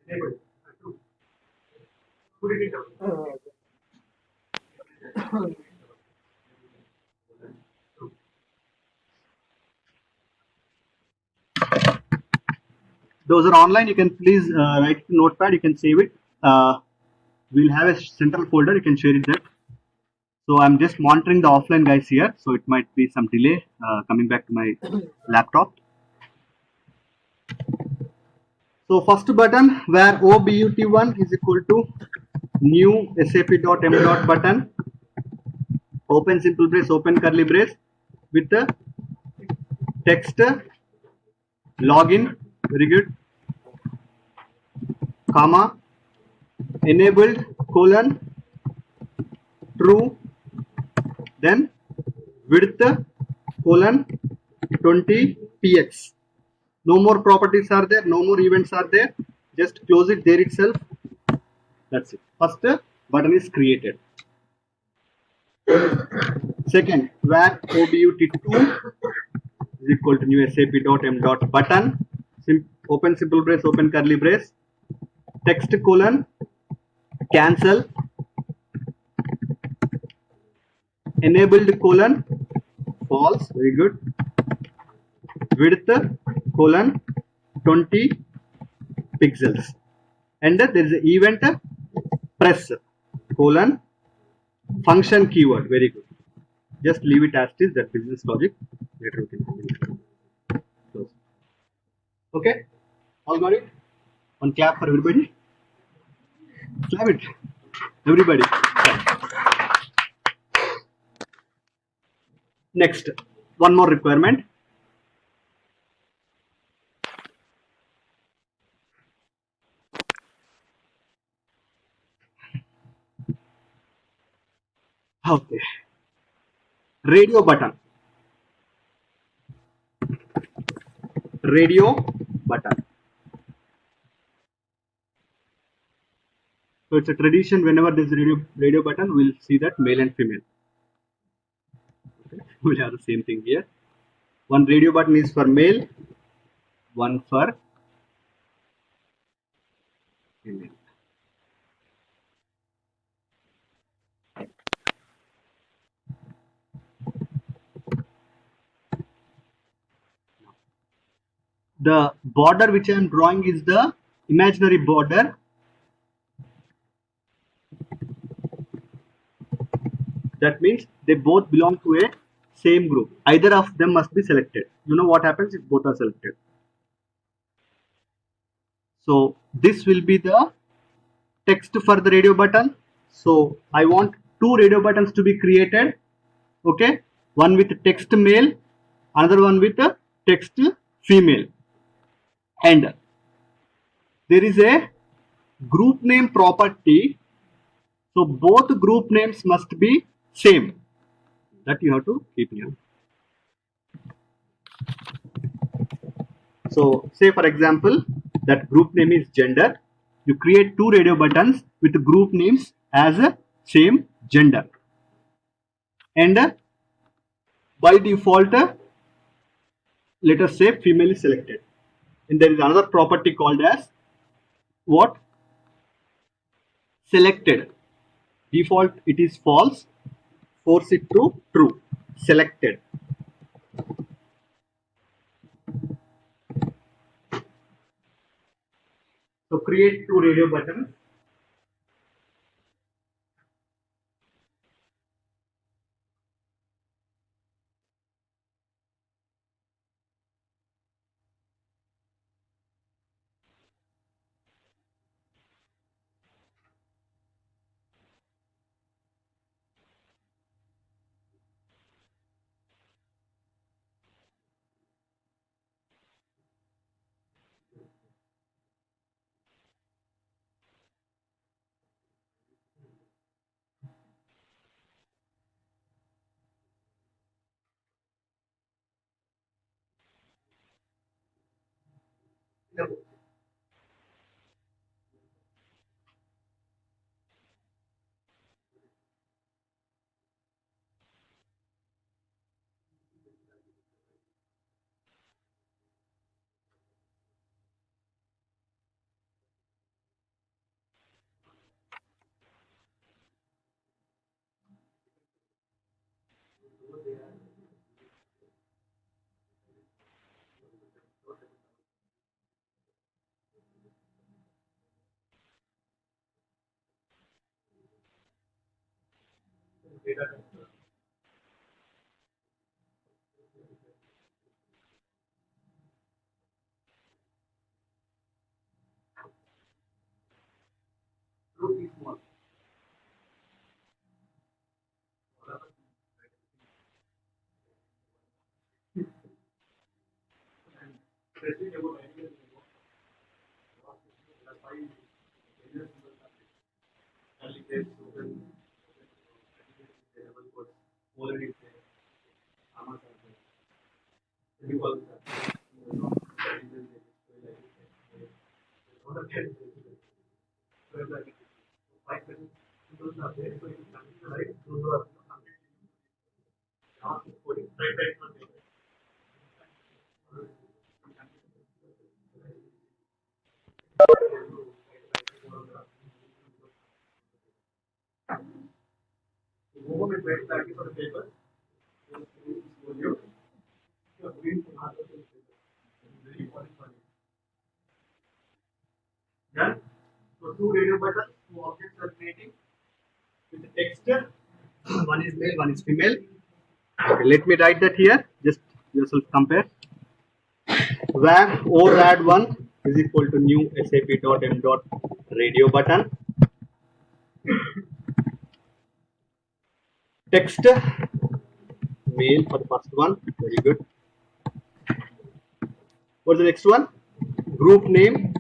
Enable. Put it down. Those are online. You can please write to notepad. You can save it. We'll have a central folder. You can share it there. So I'm just monitoring the offline guys here. So it might be some delay coming back to my laptop. So first button where OBUT1 is equal to new sap.m.button. Open simple brace, open curly brace with the text login. Very good. Comma enabled colon true, then width colon 20 px. No more properties are there, no more events are there, just close it there itself. That's it. First button is created. Second, where OBUT2 is equal to new sap.m.button. Open simple brace, open curly brace, text colon cancel enabled colon false, very good, width colon 20 pixels, and there is an event press colon function keyword, very good. Just leave it as it is, that business logic. Later we can close. Okay, all got it? One clap for everybody. Clap it, everybody. Next, one more requirement. Okay. Radio button. Radio button. So it's a tradition whenever there's a radio button, we'll see that male and female. Okay. We'll have the same thing here. One radio button is for male, one for female. The border which I am drawing is the imaginary border. That means they both belong to a same group. Either of them must be selected. You know what happens if both are selected? So this will be the text for the radio button. So I want two radio buttons to be created. Okay, one with text male, another one with text female. And there is a group name property. So both group names must be same. That you have to keep in mind. So say for example that group name is gender. You create two radio buttons with group names as a same gender. And by default, let us say female is selected. And there is another property called as what? Selected. Default it is false. Force it to true. Selected. So create two radio buttons. Done. So two radio buttons, two objects are creating with the text. One is male, one is female. Okay, let me write that here. Just yourself compare. Var or rad1 is equal to new sap.m dot radio button. Text male for the first one. Very good. What's the next one? Group name,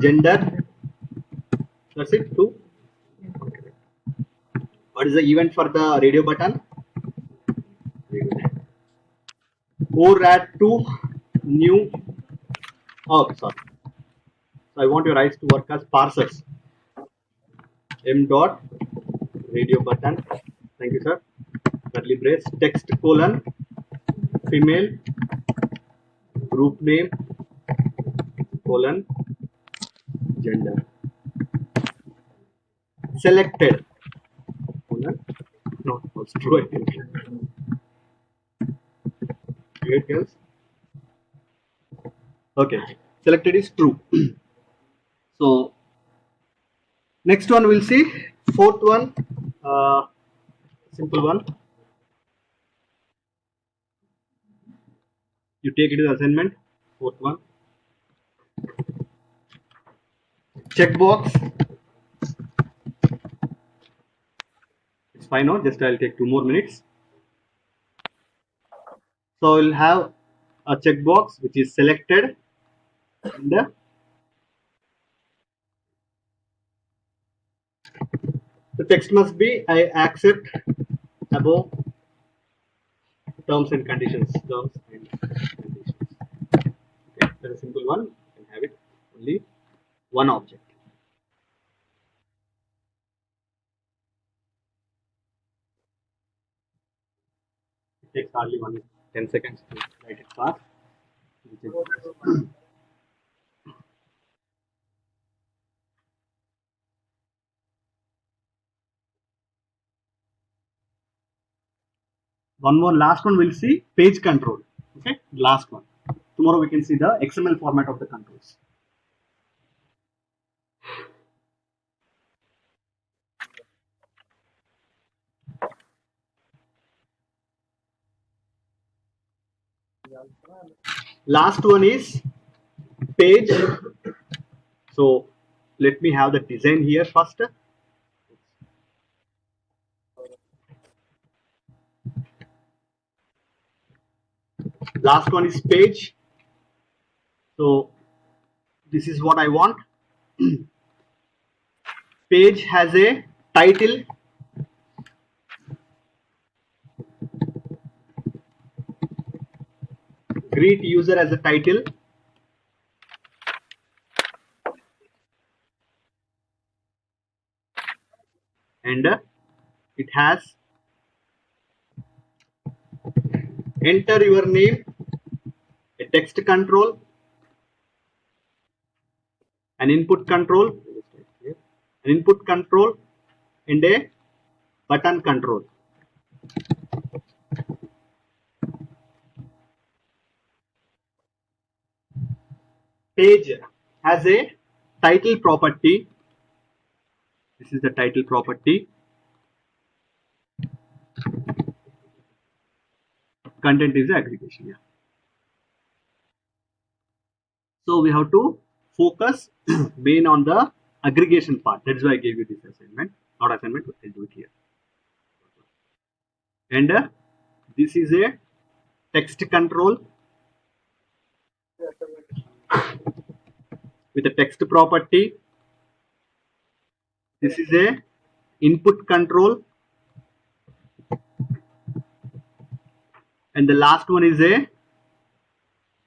gender. That's it. Two. What is the event for the radio button? ORAD2 new. Oh, sorry. So I want your eyes to work as parsers. M dot radio button. Thank you, sir. Curly brace. Text colon female group name colon gender. Selected. Colon. No, it's true. I think. Great girls. Okay. Selected is true. So next one we'll see. Fourth one, simple one. You take it as assignment. Fourth one. Checkbox. It's fine now. Just I'll take 2 more minutes. So we'll have a checkbox which is selected. And the text must be I accept above terms and conditions. Terms and conditions. Okay, that's a simple one. You can have it only one object. It takes hardly 10 seconds to write it fast. One more, last one we'll see page control. Okay, last one. Tomorrow we can see the XML format of the controls. Last one is page. So let me have the design here first. Last one is page. So this is what I want. Page has a title. Greet user as a title. And it has enter your name, a text control, an input control, and a button control. Page has a title property. This is the title property. Content is the aggregation. Yeah. So we have to focus main on the aggregation part. That's why I gave you this assignment. Not assignment, but I'll do it here. And this is a text control with a text property. This is a input control. And the last one is a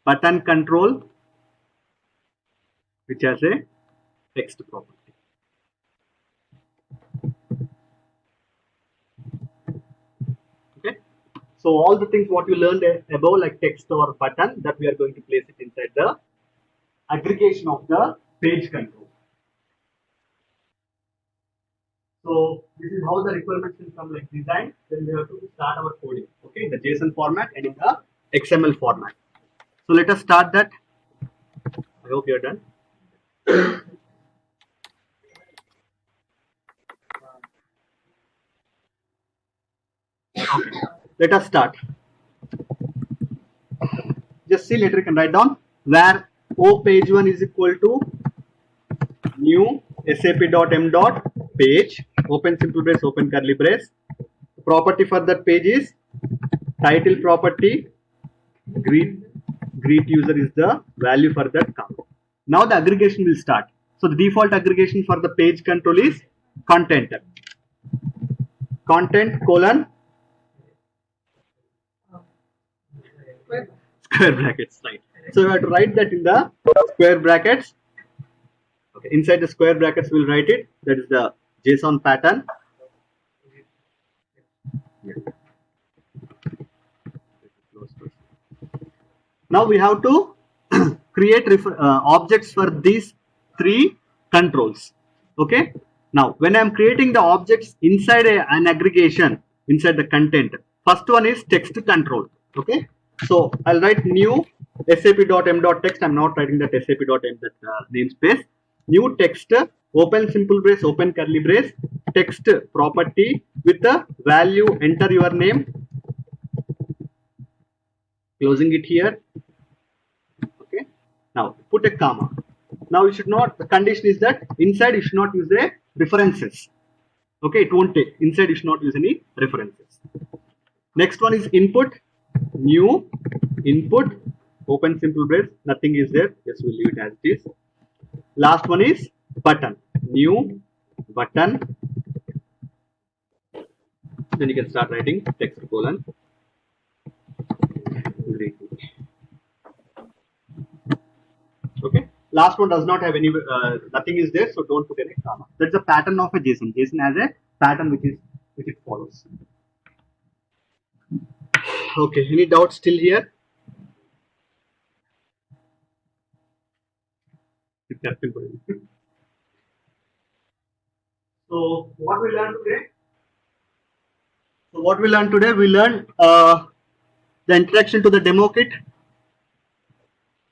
button control, which has a text property. Okay. So all the things what you learned above, like text or button, that we are going to place it inside the aggregation of the page control. So this is how the requirements will come, like design. Then we have to start our coding. Okay, in the JSON format and in the XML format. So let us start that. I hope you are done. Okay, let us start. Just see, later you can write down where O page 1 is equal to new sap.m.page, open simple brace, open curly brace. Property for that page is title property, greet user is the value for that count. Now the aggregation will start. So the default aggregation for the page control is content. content colon square brackets, right? So you have to write that in the square brackets. Okay, inside the square brackets we'll write it. That is the JSON pattern. Yeah. Now we have to create objects for these three controls. Okay. Now when I am creating the objects inside an aggregation, inside the content, first one is text control. Okay. So I'll write new sap.m.text. I'm not writing that sap.m, that namespace. New text, open simple brace, open curly brace, text property with the value, enter your name, closing it here. Okay. Now put a comma. Now you should not, the condition is that inside you should not use the references. Okay, it won't take. Inside you should not use any references. Next one is input, new input, open simple brace, nothing is there, just we'll leave it as it is. Last one is button, new button. Then you can start writing text colon. Okay. Last one does not have any, nothing is there, so don't put any comma. That's the pattern of a JSON. JSON has a pattern which it follows. Okay. Any doubts still here? So what we learned today? So what we learned today? We learned the introduction to the demo kit.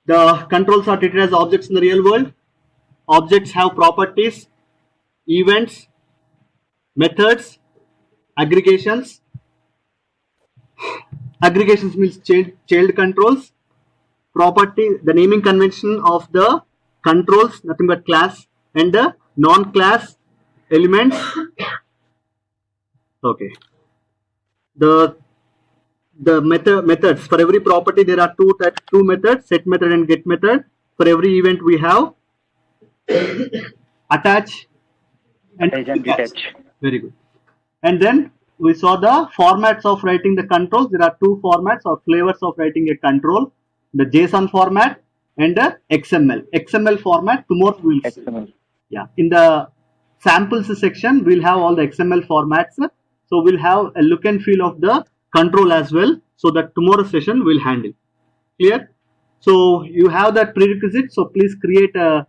The controls are treated as objects in the real world. Objects have properties, events, methods, aggregations. Aggregations means child controls. Property, the naming convention of the controls, nothing but class, and the non-class elements. Okay. The methods, for every property there are two methods, set method and get method. For every event we have attach and detach. Very good. And then we saw the formats of writing the controls. There are two formats or flavors of writing a control: the JSON format and the XML. XML format tomorrow we'll see. XML. Yeah, in the samples section we'll have all the XML formats. So we'll have a look and feel of the control as well, so that tomorrow's session will handle. Clear? So you have that prerequisite. So please create a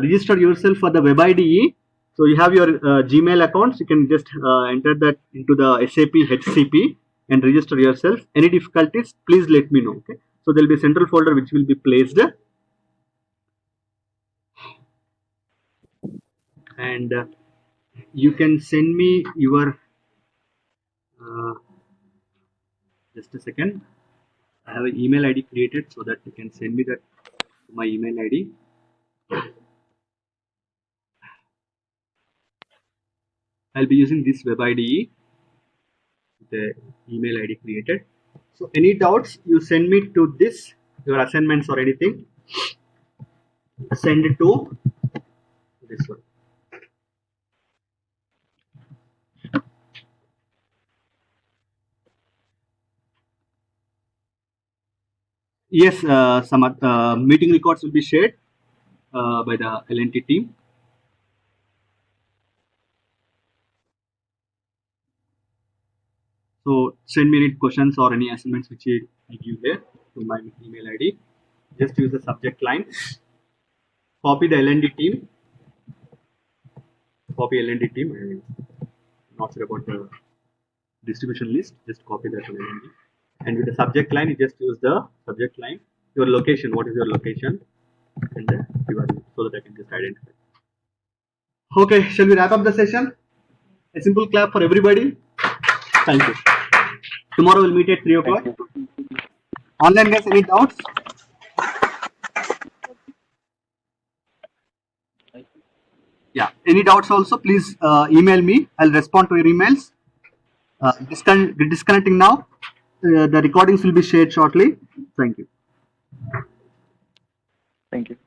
register yourself for the web IDE. So you have your Gmail accounts. You can just enter that into the SAP HCP and register yourself. Any difficulties, please let me know. Okay. So there will be a central folder which will be placed, and you can send me your. Just a second. I have an email ID created so that you can send me that to my email ID. I'll be using this web IDE, the email ID created. So any doubts, you send me to this, your assignments or anything, send it to this one. Yes, some meeting records will be shared by the L&T team. So send me any questions or any assignments which you give there to my email ID. Just use the subject line. Copy the L&D team. Copy L&D team. I'm not sure about the distribution list. Just copy that to L&D. And with the subject line, you just use the subject line. Your location. What is your location? And then so that I can just identify. Okay, shall we wrap up the session? A simple clap for everybody. Thank you. Tomorrow we'll meet at 3 o'clock. Online guys, any doubts? Yeah, any doubts also, please email me. I'll respond to your emails. Disconnecting now. The recordings will be shared shortly. Thank you. Thank you.